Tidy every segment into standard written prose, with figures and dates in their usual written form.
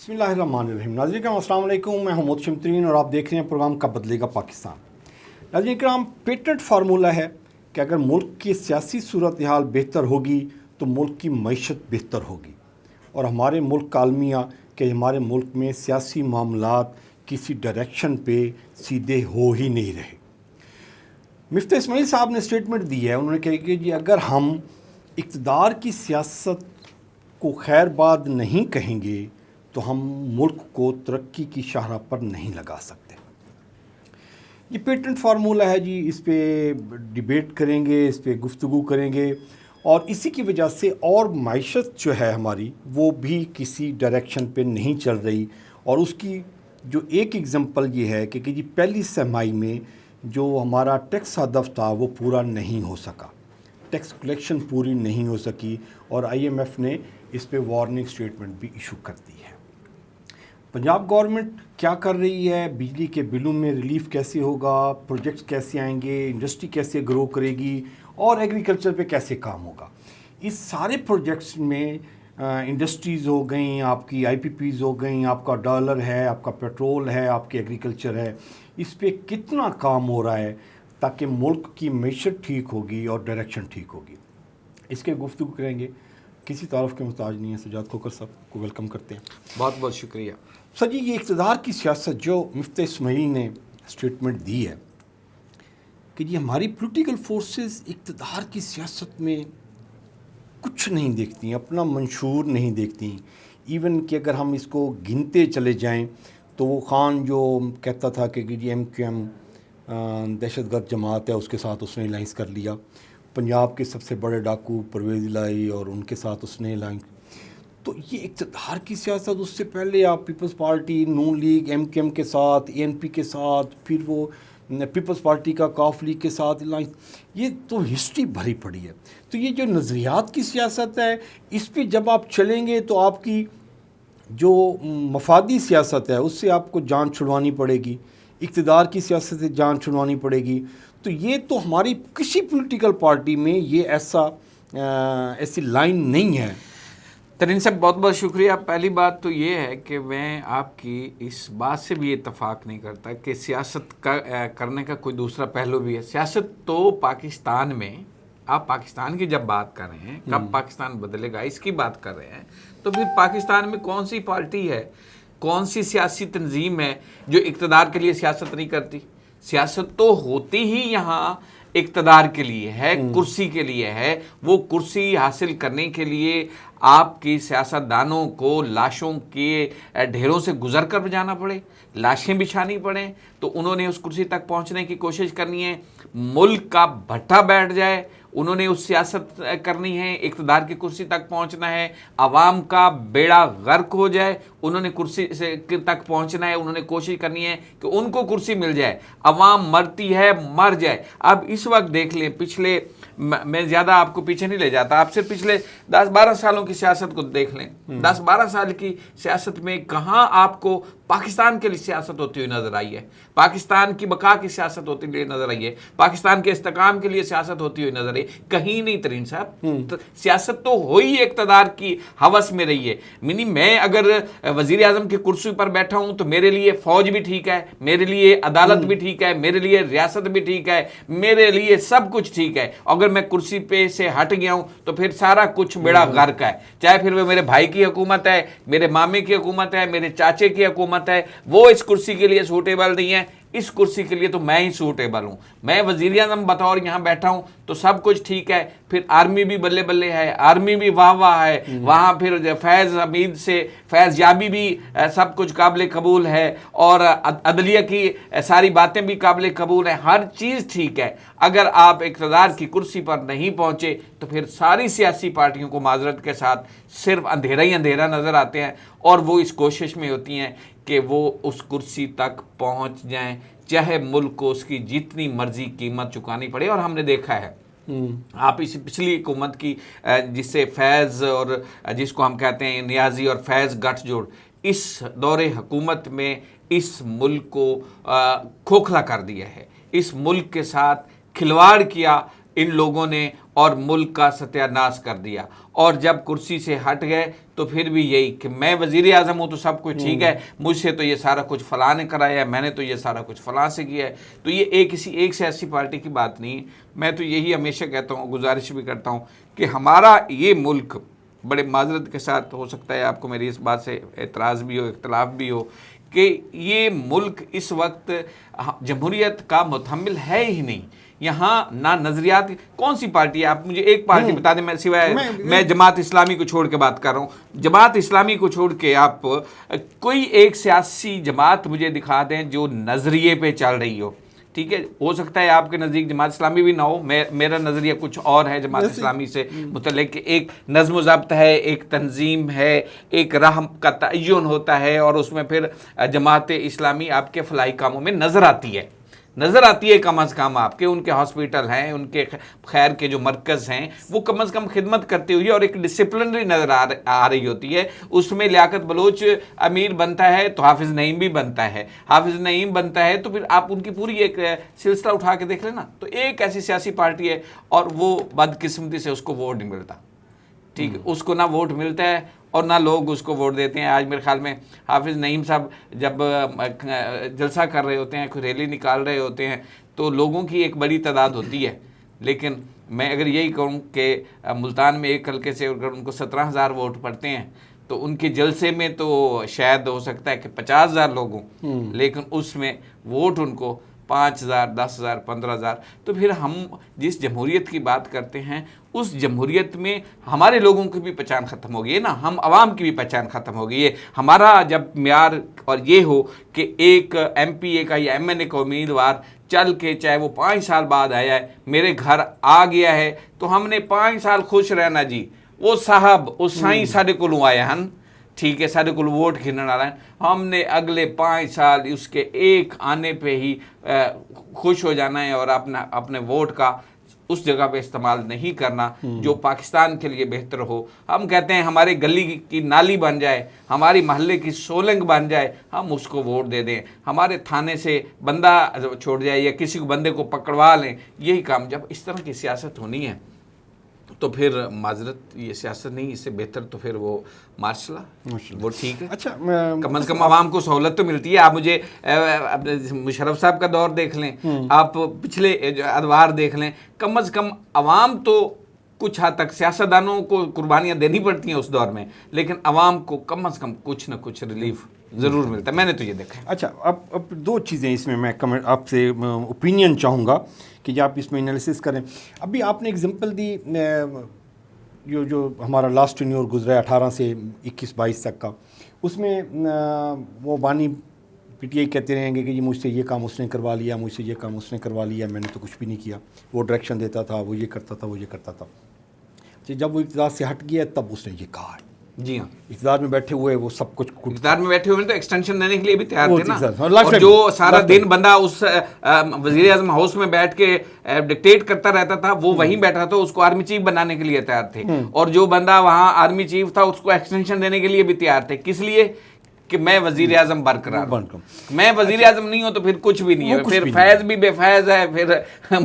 بسم اللہ الرحمن الرحیم۔ ناظرین کرام السلام علیکم، میں ہوں محمد شمترین اور آپ دیکھ رہے ہیں پروگرام کب بدلے گا پاکستان۔ ناظرین کرام، پیٹنٹ فارمولہ ہے کہ اگر ملک کی سیاسی صورتحال بہتر ہوگی تو ملک کی معیشت بہتر ہوگی، اور ہمارے ملک کا المیہ کہ ہمارے ملک میں سیاسی معاملات کسی ڈائریکشن پہ سیدھے ہو ہی نہیں رہے۔ مفتاح اسماعیل صاحب نے اسٹیٹمنٹ دی ہے، انہوں نے کہا کہ جی اگر ہم اقتدار کی سیاست کو خیر باد نہیں کہیں گے تو ہم ملک کو ترقی کی شاہراہ پر نہیں لگا سکتے۔ یہ پیٹنٹ فارمولہ ہے جی، اس پہ ڈیبیٹ کریں گے، اس پہ گفتگو کریں گے، اور اسی کی وجہ سے اور معیشت جو ہے ہماری وہ بھی کسی ڈائریکشن پہ نہیں چل رہی، اور اس کی جو ایک ایگزامپل یہ ہے کہ جی پہلی سرمائی میں جو ہمارا ٹیکس ہدف تھا وہ پورا نہیں ہو سکا، ٹیکس کلیکشن پوری نہیں ہو سکی، اور IMF نے اس پہ وارننگ سٹیٹمنٹ بھی ایشو کر دی ہے۔ پنجاب گورنمنٹ کیا کر رہی ہے، بجلی کے بلوں میں ریلیف کیسے ہوگا، پروجیکٹس کیسے آئیں گے، انڈسٹری کیسے گرو کرے گی، اور ایگریکلچر پہ کیسے کام ہوگا۔ اس سارے پروجیکٹس میں انڈسٹریز ہو گئیں، آپ کی IPPs ہو گئیں، آپ کا ڈالر ہے، آپ کا پیٹرول ہے، آپ کی ایگریکلچر ہے، اس پہ کتنا کام ہو رہا ہے تاکہ ملک کی معیشت ٹھیک ہوگی اور ڈائریکشن ٹھیک ہوگی۔ اس کے گفتگو کریں گے، کسی تعارف کے محتاج نہیں ہے، سجاد کھوکھر صاحب کو ویلکم کرتے ہیں۔ بہت بہت شکریہ سر جی، یہ اقتدار کی سیاست جو مفتاح اسماعیل نے اسٹیٹمنٹ دی ہے کہ جی ہماری پولیٹیکل فورسز اقتدار کی سیاست میں کچھ نہیں دیکھتی ہیں، اپنا منشور نہیں دیکھتی، ایون کہ اگر ہم اس کو گنتے چلے جائیں تو وہ خان جو کہتا تھا کہ جی MQM دہشت گرد جماعت ہے، اس کے ساتھ اس نے الائنس کر لیا، پنجاب کے سب سے بڑے ڈاکو پرویز الہی اور ان کے ساتھ اس نے الائنس، تو یہ اقتدار کی سیاست۔ اس سے پہلے آپ پیپلز پارٹی، نون لیگ، MQM کے ساتھ، ANP کے ساتھ، پھر وہ پیپلز پارٹی کا کاف لیگ کے ساتھ الائنس، یہ تو ہسٹری بھری پڑی ہے۔ تو یہ جو نظریات کی سیاست ہے، اس پہ جب آپ چلیں گے تو آپ کی جو مفادی سیاست ہے اس سے آپ کو جان چھڑوانی پڑے گی، اقتدار کی سیاست سے جان چھڑوانی پڑے گی۔ تو یہ تو ہماری کسی پولیٹیکل پارٹی میں یہ ایسی لائن نہیں ہے۔ ترین صاحب، بہت بہت شکریہ۔ پہلی بات تو یہ ہے کہ میں آپ کی اس بات سے بھی اتفاق نہیں کرتا کہ سیاست کرنے کا کوئی دوسرا پہلو بھی ہے۔ سیاست تو پاکستان میں، آپ پاکستان کی جب بات کر رہے ہیں، کب پاکستان بدلے گا اس کی بات کر رہے ہیں، تو پھر پاکستان میں کون سی پارٹی ہے، کون سی سیاسی تنظیم ہے جو اقتدار کے لیے سیاست نہیں کرتی؟ سیاست تو ہوتی ہی یہاں اقتدار کے لیے ہے، کرسی کے لیے ہے۔ وہ کرسی حاصل کرنے کے لیے آپ کی سیاست دانوں کو لاشوں کے ڈھیروں سے گزر کر جانا پڑے، لاشیں بچھانی پڑیں، تو انہوں نے اس کرسی تک پہنچنے کی کوشش کرنی ہے، ملک کا بھٹا بیٹھ جائے، انہوں نے اس سیاست کرنی ہے، اقتدار کی کرسی تک پہنچنا ہے، عوام کا بیڑا غرق ہو جائے، انہوں نے کرسی تک پہنچنا ہے، انہوں نے کوشش کرنی ہے کہ ان کو کرسی مل جائے، عوام مرتی ہے مر جائے۔ اب اس وقت دیکھ لیں، پچھلے، میں زیادہ آپ کو پیچھے نہیں لے جاتا، آپ صرف پچھلے 10-12 سالوں کی سیاست کو دیکھ لیں۔ 10-12 سال کی سیاست میں کہاں آپ کو پاکستان کے لیے سیاست ہوتی ہوئی نظر آئی ہے، پاکستان کی بقا کی سیاست ہوتی ہوئی نظر آئی ہے، پاکستان کے استحکام کے لیے سیاست ہوتی ہوئی نظر آئی؟ کہیں نہیں ترین صاحب۔ سیاست تو ہوئی اقتدار کی ہوس میں رہی ہے۔ میں اگر وزیر اعظم کی کرسی پر بیٹھا ہوں تو میرے لیے فوج بھی ٹھیک ہے، میرے لیے عدالت بھی ٹھیک ہے، میرے لیے ریاست بھی ٹھیک ہے، میرے لیے سب کچھ ٹھیک ہے۔ اگر میں کرسی پہ سے ہٹ گیا ہوں تو پھر سارا کچھ بیڑا غرق ہے، چاہے پھر وہ میرے بھائی کی حکومت ہے، میرے مامے کی حکومت ہے، میرے چاچے کی حکومت ہے، وہ اس کرسی کے لیے سوٹیبل نہیں ہے، اس کرسی کے لیے تو میں ہی سوٹیبل ہوں۔ میں وزیر اعظم بطور یہاں بیٹھا ہوں تو سب کچھ ٹھیک ہے، پھر آرمی بھی بلے بلے ہے، آرمی بھی واہ واہ ہے، وہاں پھر فیض حمید سے فیض یابی بھی سب کچھ قابل قبول ہے، اور عدلیہ کی ساری باتیں بھی قابل قبول ہیں، ہر چیز ٹھیک ہے۔ اگر آپ اقتدار کی کرسی پر نہیں پہنچے تو پھر ساری سیاسی پارٹیوں کو معذرت کے ساتھ صرف اندھیرا ہی اندھیرا نظر آتے ہیں، اور وہ اس کوشش میں ہوتی ہیں کہ وہ اس کرسی تک پہنچ جائیں، چاہے ملک کو اس کی جتنی مرضی قیمت چکانی پڑے۔ اور ہم نے دیکھا ہے، آپ اس پچھلی حکومت کی جس سے فیض اور جس کو ہم کہتے ہیں نیازی اور فیض گٹھ جوڑ، اس دور حکومت میں اس ملک کو کھوکھلا کر دیا ہے، اس ملک کے ساتھ کھلواڑ کیا ان لوگوں نے، اور ملک کا ستیاناش کر دیا، اور جب کرسی سے ہٹ گئے تو پھر بھی یہی کہ میں وزیر اعظم ہوں تو سب کچھ ٹھیک ہے، مجھ سے تو یہ سارا کچھ فلاں نے کرایا ہے، میں نے تو یہ سارا کچھ فلاں سے کیا ہے۔ تو یہ کسی ایک سیاسی پارٹی کی بات نہیں ہے۔ میں تو یہی ہمیشہ کہتا ہوں، گزارش بھی کرتا ہوں کہ ہمارا یہ ملک، بڑے معذرت کے ساتھ ہو سکتا ہے آپ کو میری اس بات سے اعتراض بھی ہو، اختلاف بھی ہو، کہ یہ ملک اس وقت جمہوریت کا متحمل ہے ہی نہیں۔ یہاں نہ نظریات، کون سی پارٹی ہے؟ آپ مجھے ایک پارٹی بتا دیں، میں سوائے میں جماعت اسلامی کو چھوڑ کے بات کر رہا ہوں، جماعت اسلامی کو چھوڑ کے آپ کوئی ایک سیاسی جماعت مجھے دکھا دیں جو نظریے پہ چل رہی ہو۔ ٹھیک ہے، ہو سکتا ہے آپ کے نزدیک جماعت اسلامی بھی نہ ہو، میرا نظریہ کچھ اور ہے جماعت اسلامی سے متعلق، کہ ایک نظم و ضبط ہے، ایک تنظیم ہے، ایک راہ کا تعین ہوتا ہے، اور اس میں پھر جماعت اسلامی آپ کے فلاحی کاموں میں نظر آتی ہے کم از کم آپ کے، ان کے ہاسپیٹل ہیں، ان کے خیر کے جو مرکز ہیں وہ کم از کم خدمت کرتے ہوئی اور ایک ڈسپلنری نظر آ رہی ہوتی ہے۔ اس میں لیاقت بلوچ امیر بنتا ہے تو حافظ نعیم بھی بنتا ہے، حافظ نعیم بنتا ہے تو پھر آپ ان کی پوری ایک سلسلہ اٹھا کے دیکھ لیں نا، تو ایک ایسی سیاسی پارٹی ہے اور وہ بدقسمتی سے اس کو ووٹ نہیں ملتا۔ ٹھیک ہے، اس کو نہ ووٹ ملتا ہے اور نہ لوگ اس کو ووٹ دیتے ہیں۔ آج میرے خیال میں حافظ نعیم صاحب جب جلسہ کر رہے ہوتے ہیں، کوئی ریلی نکال رہے ہوتے ہیں، تو لوگوں کی ایک بڑی تعداد ہوتی ہے، لیکن میں اگر یہی کہوں کہ ملتان میں ایک حلقے سے اگر ان کو 17,000 ووٹ پڑتے ہیں تو ان کے جلسے میں تو شاید ہو سکتا ہے کہ 50,000 لوگ ہوں، لیکن اس میں ووٹ ان کو 5,000 10,000 15,000۔ تو پھر ہم جس جمہوریت کی بات کرتے ہیں اس جمہوریت میں ہمارے لوگوں کی بھی پہچان ختم ہو گئی ہے نا، ہم عوام کی بھی پہچان ختم ہو گئی ہے۔ ہمارا جب معیار اور یہ ہو کہ ایک ایم پی اے کا یا ایم این اے کا امیدوار چل کے چاہے وہ 5 سال بعد آیا ہے میرے گھر آ گیا ہے تو ہم نے 5 سال خوش رہنا جی، وہ صاحب اس سائیں سارے کو آیا ہن، ٹھیک ہے، سارے کو ووٹ گھنن آ رہا ہے، ہم نے اگلے 5 سال اس کے ایک آنے پہ ہی خوش ہو جانا ہے اور اپنے ووٹ کا اس جگہ پہ استعمال نہیں کرنا جو پاکستان کے لیے بہتر ہو۔ ہم کہتے ہیں ہمارے گلی کی نالی بن جائے، ہماری محلے کی سولنگ بن جائے، ہم اس کو ووٹ دے دیں، ہمارے تھانے سے بندہ چھوڑ جائے یا کسی بندے کو پکڑوا لیں، یہی کام۔ جب اس طرح کی سیاست ہونی ہے تو پھر معذرت یہ سیاست نہیں، اس سے بہتر تو پھر وہ مارشل لا، وہ ٹھیک ہے۔ اچھا، کم از کم عوام کو سہولت تو ملتی ہے۔ آپ مجھے مشرف صاحب کا دور دیکھ لیں، آپ پچھلے ادوار دیکھ لیں، کم از کم عوام تو کچھ حد تک سیاستدانوں کو قربانیاں دینی پڑتی ہیں اس دور میں، لیکن عوام کو کم از کم کچھ نہ کچھ ریلیف ضرور ملتا ہے، میں نے تو یہ دیکھا ہے۔ اچھا، اب 2 چیزیں اس میں کمنٹ آپ سے اوپینین چاہوں گا کہ آپ اس میں انالیسس کریں۔ ابھی آپ نے اگزامپل دی جو ہمارا لاسٹ ٹینیور گزرا ہے 18 سے 21-22 تک کا، اس میں وہ بانی پی ٹی آئی کہتے رہیں گے کہ جی مجھ سے یہ کام اس نے کروا لیا، مجھ سے یہ کام اس نے کروا لیا، میں نے تو کچھ بھی نہیں کیا، وہ ڈائریکشن دیتا تھا، وہ یہ کرتا تھا، وہ یہ کرتا تھا۔ جب وہ اقتدار سے ہٹ گیا تب اس نے یہ کہا ہے۔ جی ہاں، اقتدار میں بیٹھے ہوئے وہ سب کچھ اقتدار میں بیٹھے ہوئے تو ایکسٹینشن دینے کے لیے بھی تیار تھے نا، اور جو سارا دن بندہ اس وزیر اعظم ہاؤس میں بیٹھ کے ڈکٹیٹ کرتا رہتا تھا وہ وہیں بیٹھا تھا، اس کو آرمی چیف بنانے کے لیے تیار تھے، اور جو بندہ وہاں آرمی چیف تھا اس کو ایکسٹینشن دینے کے لیے بھی تیار تھے۔ کس لیے؟ کہ میں وزیر اعظم برقرار ہوں، میں وزیر اعظم نہیں ہوں تو پھر کچھ بھی نہیں ہے، پھر فیض بھی بے فیض ہے، پھر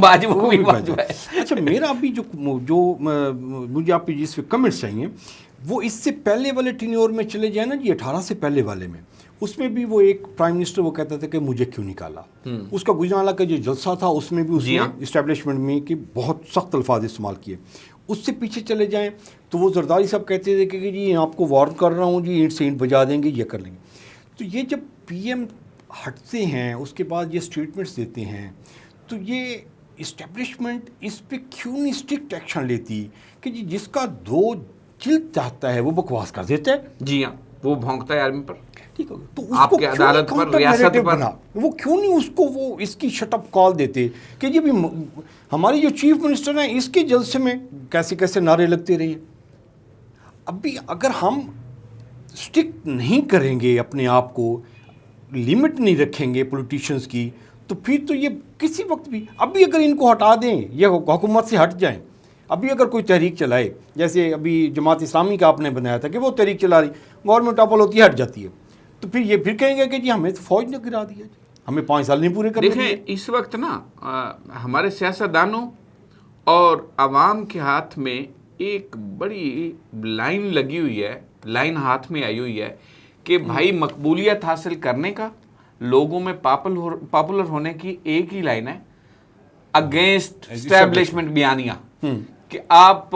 واجب بھی واجب ہے۔ اچھا، میرا ابھی جو مجھے آپ جس پہ کمنٹس چاہیے وہ اس سے پہلے والے ٹینیور میں چلے جائیں نا جی، 18 سے پہلے والے میں، اس میں بھی وہ ایک پرائم منسٹر وہ کہتا تھا کہ مجھے کیوں نکالا، اس کا گجرانوالہ کا جو جلسہ تھا اس میں بھی اس نے اسٹیبلشمنٹ میں کہ بہت سخت الفاظ استعمال کیے۔ اس سے پیچھے چلے جائیں تو وہ زرداری صاحب کہتے تھے کہ جی آپ کو وارن کر رہا ہوں جی، اینٹ سے اینٹ بجا دیں گے، یہ کر لیں گے۔ تو یہ جب پی ایم ہٹتے ہیں اس کے بعد یہ اسٹیٹمنٹس دیتے ہیں تو یہ اسٹیبلشمنٹ اس پہ کیوں نہیں اسٹرکٹ ایکشن لیتی کہ جی جس کا 2 جلد چاہتا ہے وہ بکواس کر دیتا ہے؟ جی ہاں، وہ بھونکتا ہے آرمی پر، ٹھیک ہے، تو اس آپ کو کے عدالت پر، ریاست پر، وہ کیوں نہیں اس کو وہ اس کی شٹ اپ کال دیتے کہ جی بھی ہماری جو چیف منسٹر ہیں اس کے جلسے میں کیسے کیسے نعرے لگتے رہے۔ اب بھی اگر ہم اسٹرکٹ نہیں کریں گے، اپنے آپ کو لمٹ نہیں رکھیں گے پولیٹیشنز کی، تو پھر تو یہ کسی وقت بھی ابھی اگر ان کو ہٹا دیں، یہ حکومت سے ہٹ جائیں، ابھی اگر کوئی تحریک چلائے، جیسے ابھی جماعت اسلامی کا آپ نے بنایا تھا کہ وہ تحریک چلا رہی، گورنمنٹ ٹاپل ہوتی ہے، ہٹ جاتی ہے، تو پھر یہ پھر کہیں گے کہ جی ہمیں تو فوج نے گرا دیا، ہمیں 5 سال نہیں پورے کرنے۔ دیکھیں اس وقت نا ہمارے سیاستدانوں اور عوام کے ہاتھ میں ایک بڑی لائن لگی ہوئی ہے، لائن ہاتھ میں آئی ہوئی ہے کہ بھائی مقبولیت حاصل کرنے کا، لوگوں میں پاپولر ہونے کی ایک ہی لائن ہے، اگینسٹ اسٹیبلشمنٹ بیانیہ، کہ آپ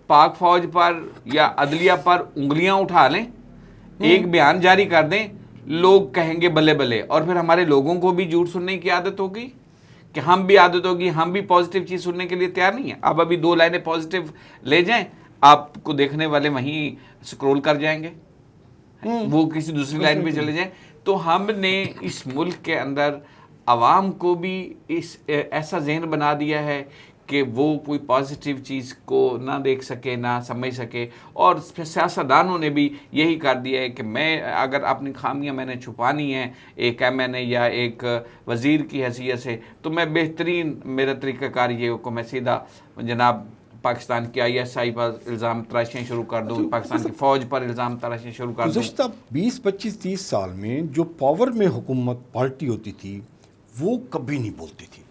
پاک فوج پر یا عدلیہ پر انگلیاں اٹھا لیں، ایک بیان جاری کر دیں، لوگ کہیں گے بلے بلے، اور پھر ہمارے لوگوں کو بھی جھوٹ سننے کی عادت ہوگی، کہ ہم بھی عادت ہوگی، ہم بھی پازیٹیو چیز سننے کے لیے تیار نہیں ہیں۔ آپ ابھی 2 لائنیں پازیٹیو لے جائیں، آپ کو دیکھنے والے وہیں سکرول کر جائیں گے، وہ کسی دوسری لائن پہ چلے جائیں۔ تو ہم نے اس ملک کے اندر عوام کو بھی ایسا ذہن بنا دیا ہے کہ وہ کوئی پازیٹیو چیز کو نہ دیکھ سکے، نہ سمجھ سکے، اور سیاستدانوں نے بھی یہی کر دیا ہے کہ میں اگر اپنی خامیاں میں نے چھپانی ہیں ایک MNA یا ایک وزیر کی حیثیت سے، تو میں بہترین میرا طریقہ کار یہ ہو کہ میں سیدھا جناب پاکستان کی ISI پر الزام تراشیاں شروع کر دوں، پاکستان کی فوج پر الزام تراشیاں شروع کر دوں۔ گزشتہ 20 25 30 سال میں جو پاور میں حکومت پارٹی ہوتی تھی وہ کبھی نہیں بولتی تھی۔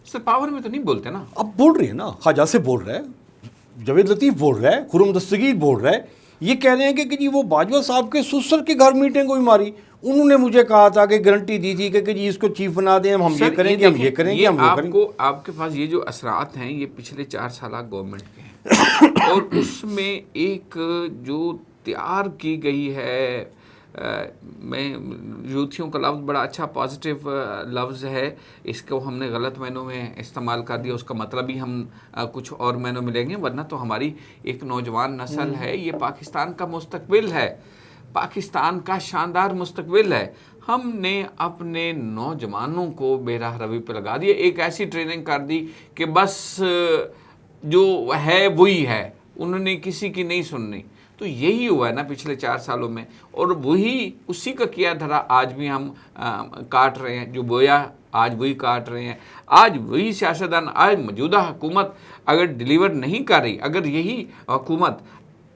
سر پاور میں تو نہیں بولتے نا، اب بول رہے ہیں نا، خواجہ سے بول رہا ہے، جاوید لطیف بول رہا ہے، خرم دستگیر بول رہا ہے، یہ کہہ رہے ہیں کہ جی وہ باجوہ صاحب کے سسر کے گھر میٹنگ کوئی ماری، انہوں نے مجھے کہا تھا کہ گارنٹی دی تھی کہ جی اس کو چیف بنا دیں، ہم یہ کریں گے، ہم یہ کریں گے، ہم وہ کریں گے۔ آپ کے پاس یہ جو اثرات ہیں یہ پچھلے 4 سالہ گورنمنٹ کے ہیں، اور اس میں ایک جو تیار کی گئی ہے، میں یوتھیوں کا لفظ بڑا اچھا پازیٹیو لفظ ہے، اس کو ہم نے غلط معنوں میں استعمال کر دیا، اس کا مطلب ہی ہم کچھ اور معنوں میں لیں گے، ورنہ تو ہماری ایک نوجوان نسل ہے، یہ پاکستان کا مستقبل ہے، پاکستان کا شاندار مستقبل ہے۔ ہم نے اپنے نوجوانوں کو بے راہ روی پہ لگا دیا، ایک ایسی ٹریننگ کر دی کہ بس جو ہے وہی ہے، انہوں نے کسی کی نہیں سننی۔ تو یہی ہوا ہے نا پچھلے 4 سالوں میں، اور وہی اسی کا کیا دھرا آج بھی ہم کاٹ رہے ہیں، جو بویا آج وہی کاٹ رہے ہیں۔ آج وہی سیاستدان، آج موجودہ حکومت اگر ڈیلیور نہیں کر رہی، اگر یہی حکومت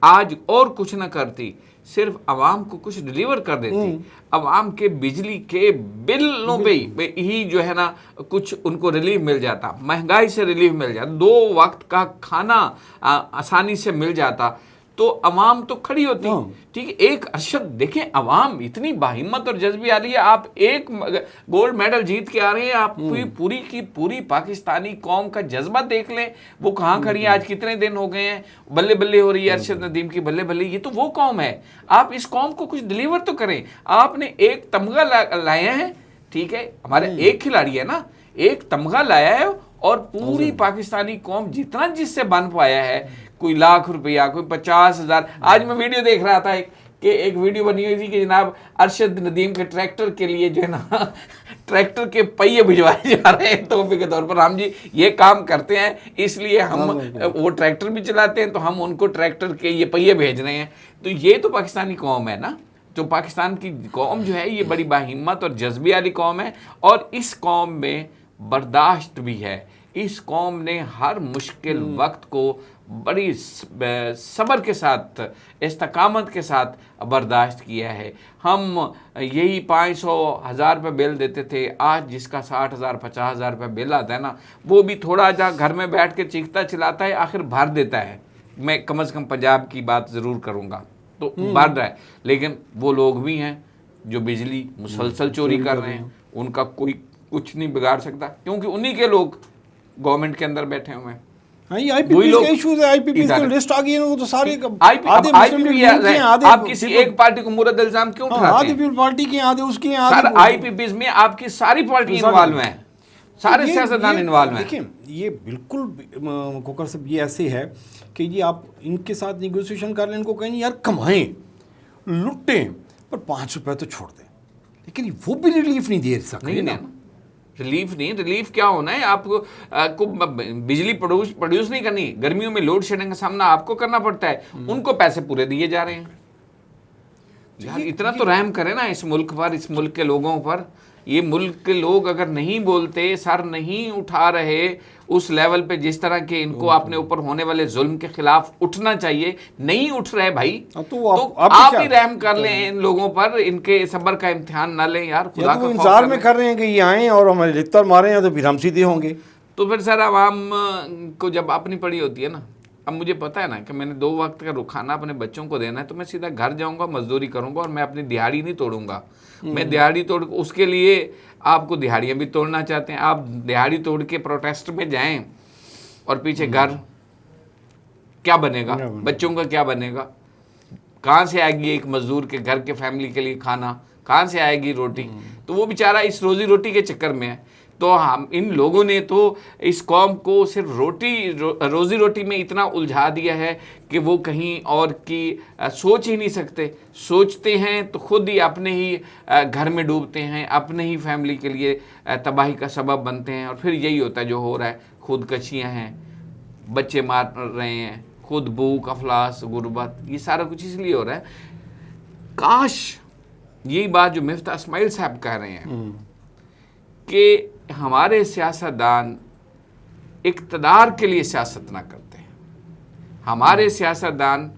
آج اور کچھ نہ کرتی، صرف عوام کو کچھ ڈیلیور کر دیتی، عوام کے بجلی کے بلوں پہ ہی جو ہے نا کچھ ان کو ریلیف مل جاتا، مہنگائی سے ریلیف مل جاتا، 2 وقت کا کھانا آسانی سے مل جاتا، تو عوام تو کھڑی ہوتی۔ ٹھیک ہے، ایک ارشد دیکھیں، عوام اتنی باہمت اور جذبے والی ہے، آپ ایک گولڈ میڈل جیت کے آ رہے ہیں، آپ پوری کی پوری پاکستانی قوم کا جذبہ دیکھ لیں، وہ کہاں کھڑی ہے، آج کتنے دن ہو گئے ہیں، بلے بلے ہو رہی ہے ارشد ندیم کی، بلے بلے، یہ تو وہ قوم ہے۔ آپ اس قوم کو کچھ ڈیلیور تو کریں۔ آپ نے ایک تمغہ لایا ہے، ٹھیک ہے، ہمارے ایک کھلاڑی ہے نا، ایک تمغہ لایا ہے، اور پوری پاکستانی قوم جتنا جس سے بن پایا ہے، کوئی لاکھ روپیہ، کوئی 50,000۔ آج میں ویڈیو دیکھ رہا تھا کہ ایک ویڈیو بنی ہوئی تھی کہ جناب ارشد ندیم کے ٹریکٹر کے لیے جو ہے نا ٹریکٹر کے پہیے بھجوائے جا رہے ہیں تحفے کے طور پر۔ ہم جی یہ کام کرتے ہیں، اس لیے ہم وہ ٹریکٹر بھی چلاتے ہیں، تو ہم ان کو ٹریکٹر کے یہ پہیے بھیج رہے ہیں۔ تو یہ تو پاکستانی قوم ہے نا، جو پاکستان کی قوم جو ہے یہ بڑی باہمت اور جذبے والی قوم ہے، اور اس قوم میں برداشت بھی ہے۔ اس قوم نے ہر مشکل وقت کو بڑی صبر کے ساتھ، استقامت کے ساتھ برداشت کیا ہے۔ ہم یہی 500,000 روپے بل دیتے تھے، آج جس کا 60,000 50,000 روپے بل آتا ہے نا، وہ بھی تھوڑا جا گھر میں بیٹھ کے چیختا چلاتا ہے، آخر بھر دیتا ہے۔ میں کم از کم پنجاب کی بات ضرور کروں گا، تو بھر رہا ہے، لیکن وہ لوگ بھی ہیں جو بجلی مسلسل چوری کر رہے ہیں، ان کا کوئی کچھ نہیں بگاڑ سکتا، کیونکہ انہی کے لوگ گورنمنٹ کے اندر بیٹھے ہوئے ہیں۔ آپ کسی ایک پارٹی کو مرد الزام کیوں اٹھاتے ہیں؟ پارٹی کی آدھے اس کی سر آئی پی پیز میں آپ کی ساری پارٹی انوالو ہیں، سارے سیاستدان انوالو ہیں۔ دیکھیں یہ بالکل کوکر صاحب یہ ایسے ہے کہ جی آپ ان کے ساتھ نیگوسیشن کر لیں، ان کو کہیں یار کمائیں لٹیں پر 5 روپے تو چھوڑ دیں، لیکن وہ بھی ریلیف نہیں دے سکتے نا۔ ریلیف نہیں، ریلیف کیا ہونا ہے، آپ کو بجلی پروڈیوس نہیں کرنی، گرمیوں میں لوڈ شیڈنگ کا سامنا آپ کو کرنا پڑتا ہے، ان کو پیسے پورے دیے جا رہے ہیں۔ یار اتنا تو رحم کرے نا اس ملک پر، اس ملک کے لوگوں پر۔ یہ ملک کے لوگ اگر نہیں بولتے، سر نہیں اٹھا رہے اس لیول پہ جس طرح کہ ان کو اپنے اوپر ہونے والے ظلم کے خلاف اٹھنا چاہیے، نہیں اٹھ رہے بھائی، تو آپ ہی رحم کر لیں ان لوگوں پر، ان کے صبر کا امتحان نہ لیں یار، خدا کا خوف انتظار میں کر رہے ہیں کہ یہ آئیں اور ہمارے لتر ماریں، تو پھر ہم سیدھے ہوں گے۔ تو پھر سر عوام کو جب اپنی پڑی ہوتی ہے نا، اب مجھے پتا ہے نا کہ میں نے 2 وقت کا کھانا اپنے بچوں کو دینا ہے، تو میں سیدھا گھر جاؤں گا، مزدوری کروں گا، اور میں اپنی دیہاڑی نہیں توڑوں گا. میں دیہاڑی توڑ اس کے لیے آپ کو دیہاڑیاں بھی توڑنا چاہتے ہیں، آپ دیہاڑی توڑ کے پروٹیسٹ میں جائیں اور پیچھے گھر کیا بنے گا؟ بچوں کا کیا بنے گا؟ کہاں سے آئے گی ایک مزدور کے گھر کے فیملی کے لیے کھانا؟ کہاں سے آئے گی روٹی؟ تو وہ بیچارہ اس روزی روٹی کے چکر میں ہے. تو ہم ان لوگوں نے تو اس قوم کو صرف روزی روٹی میں اتنا الجھا دیا ہے کہ وہ کہیں اور کی سوچ ہی نہیں سکتے. سوچتے ہیں تو خود ہی اپنے ہی گھر میں ڈوبتے ہیں، اپنے ہی فیملی کے لیے تباہی کا سبب بنتے ہیں. اور پھر یہی ہوتا ہے جو ہو رہا ہے، خودکشیاں ہیں، بچے مار رہے ہیں، خود بھوک، افلاس، غربت، یہ سارا کچھ اس لیے ہو رہا ہے. کاش یہی بات جو مفتاح اسماعیل صاحب کہہ رہے ہیں کہ ہمارے سیاستدان اقتدار کے لیے سیاست نہ کرتے ہیں، ہمارے سیاستدان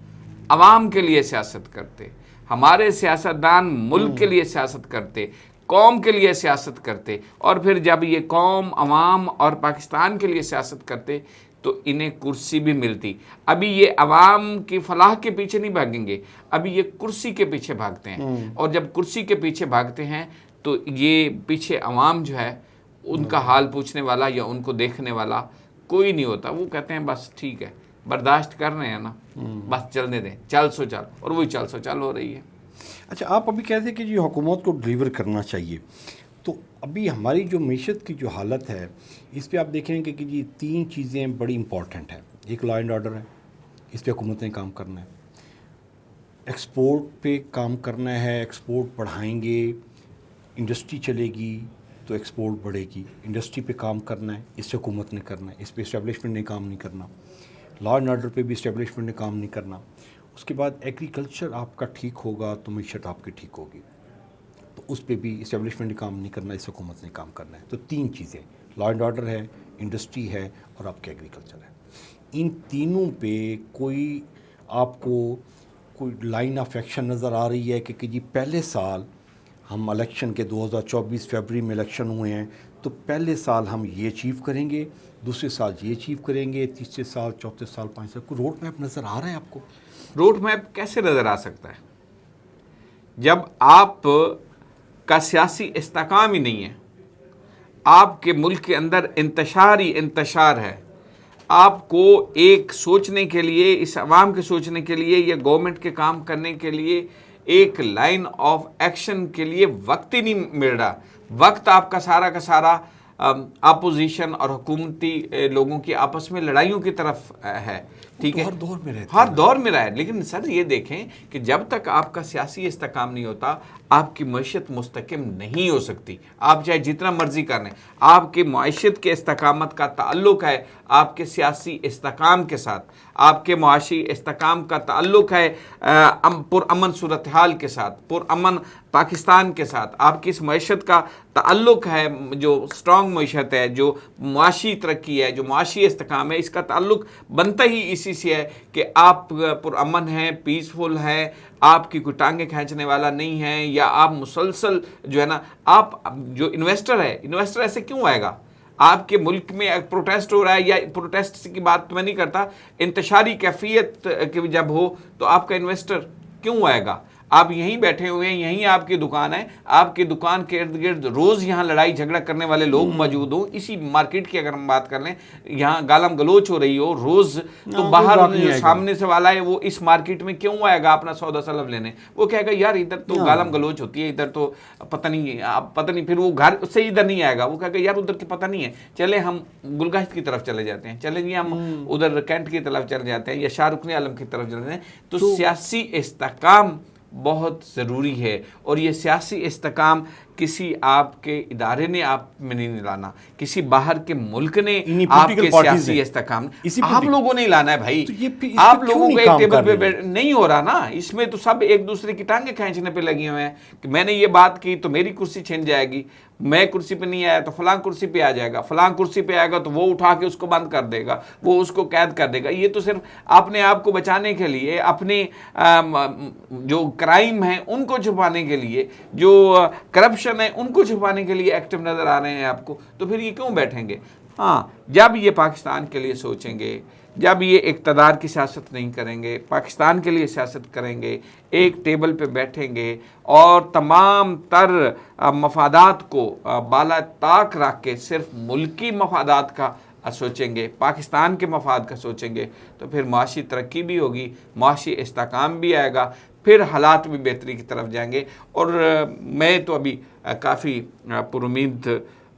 عوام کے لیے سیاست کرتے، ہمارے سیاستدان ملک کے لیے سیاست کرتے، قوم کے لیے سیاست کرتے. اور پھر جب یہ قوم، عوام اور پاکستان کے لیے سیاست کرتے تو انہیں کرسی بھی ملتی. ابھی یہ عوام کی فلاح کے پیچھے نہیں بھاگیں گے، ابھی یہ کرسی کے پیچھے بھاگتے ہیں. اور جب کرسی کے پیچھے بھاگتے ہیں تو یہ پیچھے عوام جو ہے ان کا حال پوچھنے والا یا ان کو دیکھنے والا کوئی نہیں ہوتا. وہ کہتے ہیں بس ٹھیک ہے، برداشت کر رہے ہیں نا، بس چلنے دیں، چل سو چل. اور وہی چل سو چل ہو رہی ہے. اچھا، آپ ابھی کہتے ہیں کہ جی حکومت کو ڈلیور کرنا چاہیے. تو ابھی ہماری جو معیشت کی جو حالت ہے اس پہ آپ دیکھیں گے کہ جی 3 چیزیں بڑی امپورٹنٹ ہیں. ایک لا اینڈ آرڈر ہے، اس پہ حکومت نے کام کرنا ہے. ایکسپورٹ پہ کام کرنا ہے، ایکسپورٹ بڑھائیں گے، انڈسٹری چلے گی تو ایکسپورٹ بڑھے گی. انڈسٹری پہ کام کرنا ہے، اس سے حکومت نے کرنا ہے، اس پہ اسٹیبلشمنٹ نے کام نہیں کرنا. لا اینڈ آرڈر پہ بھی اسٹیبلشمنٹ نے کام نہیں کرنا. اس کے بعد ایگریکلچر آپ کا ٹھیک ہوگا تو معیشت آپ کی ٹھیک ہوگی. تو اس پہ بھی اسٹیبلشمنٹ نے کام نہیں کرنا، اس حکومت نے کام کرنا ہے. تو 3 چیزیں، لا اینڈ آرڈر ہے، انڈسٹری ہے اور آپ کے ایگریکلچر ہے. ان تینوں پہ کوئی آپ کو کوئی لائن آف ایکشن نظر آ رہی ہے کہ جی پہلے سال ہم الیکشن کے 2024 فیبری میں الیکشن ہوئے ہیں تو پہلے سال ہم یہ اچیو کریں گے، دوسرے سال یہ اچیو کریں گے، تیسرے سال، چوتھے سال، 5 سال؟ کوئی روڈ میپ نظر آ رہا ہے آپ کو؟ روڈ میپ کیسے نظر آ سکتا ہے جب آپ کا سیاسی استحکام ہی نہیں ہے؟ آپ کے ملک کے اندر انتشار ہی انتشار ہے. آپ کو ایک سوچنے کے لیے، اس عوام کے سوچنے کے لیے یا گورنمنٹ کے کام کرنے کے لیے، ایک لائن آف ایکشن کے لیے وقت ہی نہیں مل رہا. وقت آپ کا سارا اپوزیشن اور حکومتی لوگوں کی آپس میں لڑائیوں کی طرف ہے. ٹھیک ہے، ہر دور میں رہتا ہر دور میں رہا ہے. لیکن سر یہ دیکھیں کہ جب تک آپ کا سیاسی استحکام نہیں ہوتا آپ کی معیشت مستحکم نہیں ہو سکتی. آپ چاہے جتنا مرضی کر لیں، آپ کی معیشت کے استحکامت کا تعلق ہے آپ کے سیاسی استحکام کے ساتھ، آپ کے معاشی استحکام کا تعلق ہے پرامن صورتحال کے ساتھ، پرامن پاکستان کے ساتھ. آپ کی اس معیشت کا تعلق ہے، جو اسٹرانگ معیشت ہے، جو معاشی ترقی ہے، جو معاشی استحکام ہے، اس کا تعلق بنتا ہی اسی سے ہے کہ آپ پرامن ہیں، پیسفل ہیں، آپ کی کوئی ٹانگیں کھینچنے والا نہیں ہے، یا آپ مسلسل جو ہے نا، آپ جو انویسٹر ہے، انویسٹر ایسے کیوں آئے گا؟ آپ کے ملک میں پروٹیسٹ ہو رہا ہے، یا پروٹیسٹ کی بات میں نہیں کرتا، انتشاری کیفیت کی جب ہو تو آپ کا انویسٹر کیوں آئے گا؟ آپ یہیں بیٹھے ہوئے ہیں، یہیں آپ کی دکان ہے، آپ کی دکان کے ارد گرد روز یہاں لڑائی جھگڑا کرنے والے لوگ موجود ہوں. اسی مارکیٹ کی اگر ہم بات کر لیں، یہاں گالم گلوچ ہو رہی ہو روز، تو باہر جو سامنے سے والا ہے وہ اس مارکیٹ میں کیوں آئے گا اپنا سودا سلب لینے؟ وہ کہے گا یار ادھر تو گالم گلوچ ہوتی ہے، ادھر تو پتہ نہیں، پھر وہ گھر سے ادھر نہیں آئے گا. وہ کہے گا یار ادھر کی پتہ نہیں ہے، چلے ہم گلگشت کی طرف چلے جاتے ہیں، چلے جی ہم ادھر کینٹ کی طرف چلے جاتے ہیں، یا شاہ رکن عالم کی طرف چلے جاتے ہیں. تو سیاسی استحکام بہت ضروری ہے. اور یہ سیاسی استحکام کسی آپ کے ادارے نے آپ میں نہیں لانا، کسی باہر کے ملک نے آپ کے سیاسی استحکام، آپ لوگوں نے لانا ہے بھائی. آپ لوگوں کو ایک ٹیبل پہ نہیں ہو رہا نا، اس میں تو سب ایک دوسرے کی ٹانگیں کھینچنے پہ لگے ہوئے ہیں کہ میں نے یہ بات کی تو میری کرسی چھن جائے گی، میں کرسی پہ نہیں آیا تو فلاں کرسی پہ آ جائے گا، فلاں کرسی پہ آئے گا تو وہ اٹھا کے اس کو بند کر دے گا، وہ اس کو قید کر دے گا. یہ تو صرف اپنے آپ کو بچانے کے لیے، اپنے جو کرائم ہیں ان کو چھپانے کے لیے، جو کرپشن ہے ان کو چھپانے کے لیے ایکٹیو نظر آ رہے ہیں آپ کو. تو پھر یہ کیوں بیٹھیں گے؟ ہاں جب یہ پاکستان کے لیے سوچیں گے، جب یہ اقتدار کی سیاست نہیں کریں گے، پاکستان کے لیے سیاست کریں گے، ایک ٹیبل پہ بیٹھیں گے اور تمام تر مفادات کو بالا طاق رکھ کے صرف ملکی مفادات کا سوچیں گے، پاکستان کے مفاد کا سوچیں گے، تو پھر معاشی ترقی بھی ہوگی، معاشی استحکام بھی آئے گا، پھر حالات بھی بہتری کی طرف جائیں گے۔ اور میں تو ابھی کافی پر امید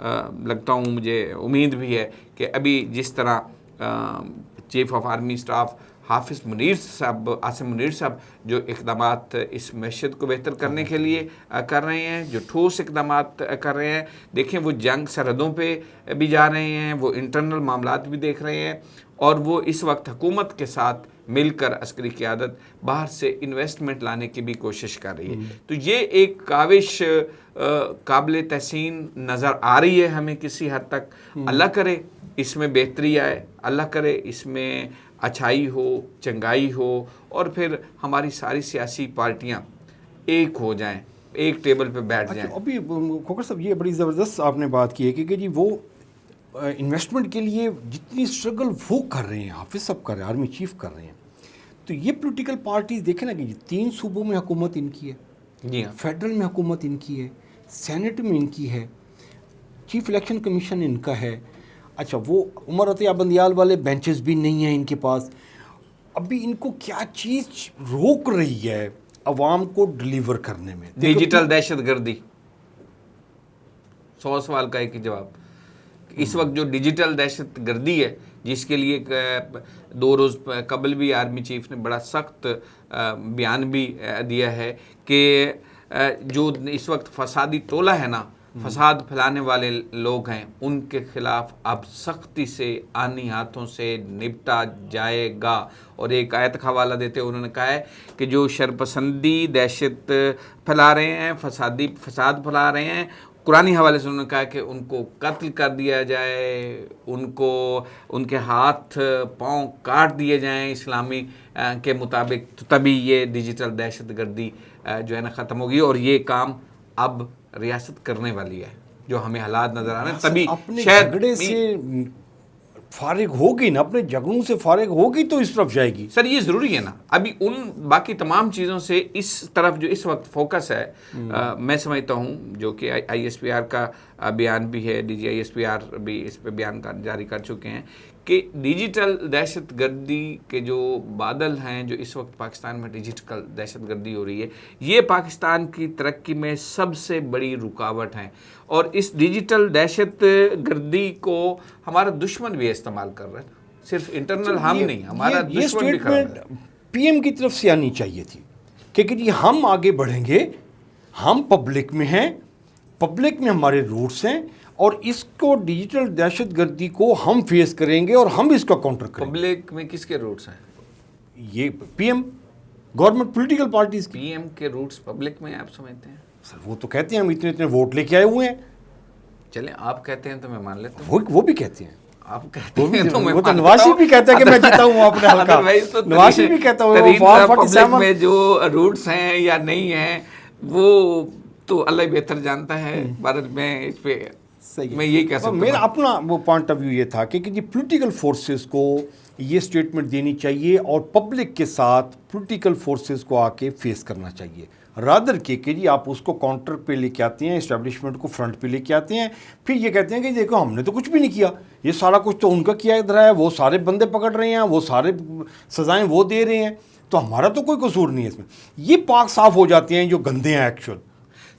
لگتا ہوں، مجھے امید بھی ہے کہ ابھی جس طرح چیف آف آرمی اسٹاف حافظ منیر صاحب، عاصم منیر صاحب جو اقدامات اس معیشت کو بہتر کرنے کے لیے کر رہے ہیں، جو ٹھوس اقدامات کر رہے ہیں، دیکھیں وہ جنگ سرحدوں پہ بھی جا رہے ہیں، وہ انٹرنل معاملات بھی دیکھ رہے ہیں، اور وہ اس وقت حکومت کے ساتھ مل کر عسکری قیادت باہر سے انویسٹمنٹ لانے کی بھی کوشش کر رہی ہے۔ تو یہ ایک کاوش قابل تحسین نظر آ رہی ہے ہمیں کسی حد تک۔ اللہ کرے اس میں بہتری آئے، اللہ کرے اس میں اچھائی ہو، چنگائی ہو، اور پھر ہماری ساری سیاسی پارٹیاں ایک ہو جائیں، ایک ٹیبل پہ بیٹھ جائیں۔ ابھی کھوکھر صاحب یہ بڑی زبردست آپ نے بات کی ہے کہ جی وہ انویسٹمنٹ کے لیے جتنی اسٹرگل وہ کر رہے ہیں، حافظ صاحب کر رہے ہیں، آرمی چیف کر رہے ہیں، تو یہ پولیٹیکل پارٹیز دیکھیں نا کہ جی 3 صوبوں میں حکومت ان کی ہے، جی ہاں، فیڈرل میں حکومت ان کی ہے، سینٹ میں ان کی ہے، چیف الیکشن کمیشن ان کا ہے، اچھا وہ عمر عطیہ بندیال والے بینچز بھی نہیں ہیں ان کے پاس۔ ابھی ان کو کیا چیز روک رہی ہے عوام کو ڈلیور کرنے میں؟ ڈیجیٹل دہشت گردی، 100 سوال کا ایک ہی جواب۔ اس وقت جو ڈیجیٹل دہشت گردی ہے، جس کے لیے 2 روز قبل بھی آرمی چیف نے بڑا سخت بیان بھی دیا ہے کہ جو اس وقت فسادی ٹولہ ہے نا، فساد پھیلانے والے لوگ ہیں، ان کے خلاف اب سختی سے آنی ہاتھوں سے نپٹا جائے گا۔ اور ایک آیت کا حوالہ دیتے انہوں نے کہا ہے کہ جو شرپسندی دہشت پھیلا رہے ہیں، فساد پھیلا رہے ہیں، قرآنی حوالے سے انہوں نے کہا کہ ان کو قتل کر دیا جائے، ان کے ہاتھ پاؤں کاٹ دیے جائیں اسلامی کے مطابق، تو تبھی یہ ڈیجیٹل دہشت گردی جو ہے نا ختم ہوگی۔ اور یہ کام اب ریاست کرنے والی ہے، جو ہمیں حالات نظر آ رہے ہیں، تبھی اپنے شاید جھگڑے سے فارغ ہوگی نا، اپنے جھگڑوں سے فارغ ہوگی تو اس طرف جائے گی۔ سر یہ ضروری ہے نا، ابھی ان باقی تمام چیزوں سے اس طرف جو اس وقت فوکس ہے، میں سمجھتا ہوں جو کہ آئی ایس پی آر کا بیان بھی ہے، D G I S P R بھی اس پہ بیان جاری کر چکے ہیں کہ ڈیجیٹل دہشت گردی کے جو بادل ہیں، جو اس وقت پاکستان میں ڈیجیٹل دہشت گردی ہو رہی ہے، یہ پاکستان کی ترقی میں سب سے بڑی رکاوٹ ہیں۔ اور اس ڈیجیٹل دہشت گردی کو ہمارا دشمن بھی استعمال کر رہا ہے، صرف انٹرنل ہم نہیں، ہمارا دشمن بھی کر رہا ہے۔ پی ایم کی طرف سے آنی چاہیے تھی کہ جی ہم آگے بڑھیں گے، ہم پبلک میں ہیں، پبلک میں ہمارے روٹس ہیں، اور اس کو ڈیجیٹل دہشت گردی کو ہم فیس کریں گے اور ہم اس کا کاؤنٹر کریں گے۔ پبلک میں کس کے روٹس ہیں؟ یہ P M, government political parties کی۔ پی ایم کے روٹس پبلک میں آپ سمجھتے ہیں؟ سر وہ تو کہتے ہیں ہم اتنے ووٹ لے کے آئے ہوئے ہیں۔ چلیں آپ کہتے ہیں تو میں مان لیتا ہوں، وہ بھی کہتے ہیں، آپ کہتے ہیں تو میں وہ تو نواز شریف بھی کہتا ہے کہ میں جیتا ہوں اپنے حلقہ، نواز شریف بھی کہتا ہے پبلک میں جو روٹس ہیں یا نہیں ہیں وہ تو اللہ ہی بہتر جانتا ہے۔ بھارت میں اس پہ میں یہی کہہ سکتا ہوں، میرا اپنا وہ پوائنٹ آف ویو یہ تھا کہ جی پولیٹیکل فورسز کو یہ اسٹیٹمنٹ دینی چاہیے اور پبلک کے ساتھ پولیٹیکل فورسز کو آ کے فیس کرنا چاہیے، رادر کہ جی آپ اس کو کاؤنٹر پہ لے کے آتے ہیں، اسٹیبلشمنٹ کو فرنٹ پہ لے کے آتے ہیں، پھر یہ کہتے ہیں کہ دیکھو ہم نے تو کچھ بھی نہیں کیا، یہ سارا کچھ تو ان کا کیا ادھر ہے، وہ سارے بندے پکڑ رہے ہیں، وہ سارے سزائیں وہ دے رہے ہیں، تو ہمارا تو کوئی قصور نہیں ہے اس میں۔ یہ پاک صاف ہو جاتے ہیں جو گندے ہیں ایکچوئل۔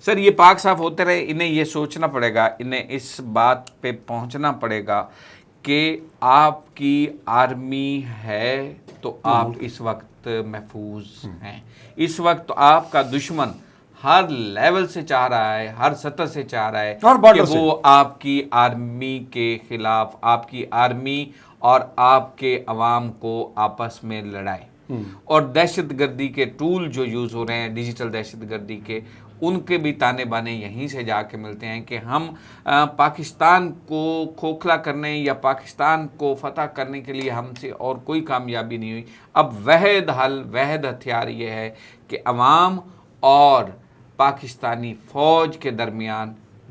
سر یہ پاک صاف ہوتے رہے، انہیں یہ سوچنا پڑے گا، انہیں اس بات پہ پہنچنا پڑے گا کہ آپ کی آرمی ہے تو آپ اس وقت محفوظ ہیں۔ اس وقت آپ کا دشمن ہر لیول سے چاہ رہا ہے، ہر سطح سے چاہ رہا ہے کہ وہ آپ کی آرمی کے خلاف، آپ کی آرمی اور آپ کے عوام کو آپس میں لڑائے۔ اور دہشت گردی کے ٹول جو یوز ہو رہے ہیں، ڈیجیٹل دہشت گردی کے، ان کے بھی تانے بانے یہیں سے جا کے ملتے ہیں کہ ہم پاکستان کو کھوکھلا کرنے یا پاکستان کو فتح کرنے کے لیے ہم سے اور کوئی کامیابی نہیں ہوئی۔ اب واحد حل، واحد ہتھیار یہ ہے کہ عوام اور پاکستانی فوج کے درمیان